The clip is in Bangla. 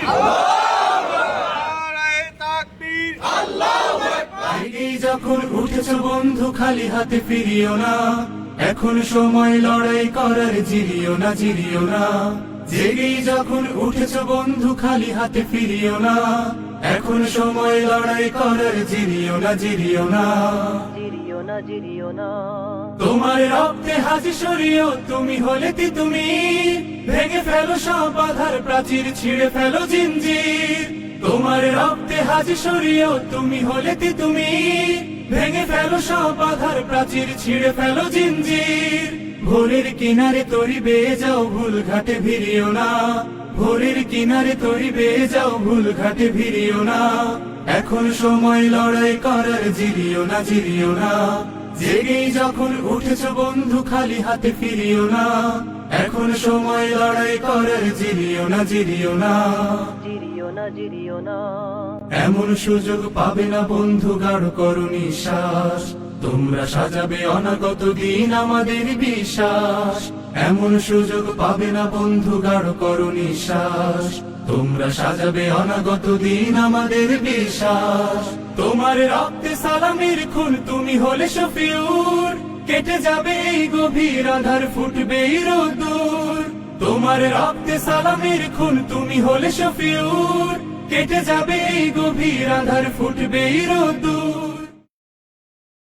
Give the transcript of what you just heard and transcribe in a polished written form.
তাকবীর, নারায়ে তাকবীর। এই যখন উঠেছ বন্ধু খালি হাতে ফিরিও না, এখন সময় লড়াই করার, জিরিও না জিরিও না। জেগেই যখন উঠেছ বন্ধু খালি হাতে ফিরিও না, এখন সময় লড়াই করার, জিরিও না জিরিও না। জিরিও না জিরিও না। তোমার রক্তে হাজি সরিও, তুমি হলে তুমি ভেঙে ফেলো সব বাধার প্রাচীর, ছিঁড়ে ফেলো জিঞ্জির। তোমার রক্তে হাজি সরিও, তুমি হলে তুমি ভেঙে ফেলো সব বাধার প্রাচীর, ছিঁড়ে ফেলো জিঞ্জির। ভোরের কিনারে তরি বেয়ে যাও, ভুল ঘাটে ভিড়িও না। ভোরের কিনারে তরি বেয়ে যাও, ভুল ঘাটে ভিড়িও না। এখন সময় লড়াই করার, জিরিও না জিরিও না। জেগেই যখন উঠেছ বন্ধু খালি হাতে ফিরিও না, এখন সময় লড়াই করার, জিরিও না জিরিও না। জিরিও না জিরিও না। এমন সুযোগ পাবে না বন্ধু, গাঢ় করো নিঃশ্বাস। তোমরা সাজাবে অনাগত দিন আমাদের বিশ্বাস। এমন সুযোগ পাবে না বন্ধু, গাঢ় করো নিঃশ্বাস। তোমরা সাজাবে অনাগত দিন আমাদের বিশ্বাস। তোমার রক্তে সালামের খুন, তুমি হলে শফিউর। কেটে যাবে এই গভীর আধার, ফুটবে এই রোদ্দুর। তোমার রক্তে সালামের খুন, তুমি হলে শফিউর। কেটে যাবে এই গভীর আধার, ফুটবে এই রোদ্দুর।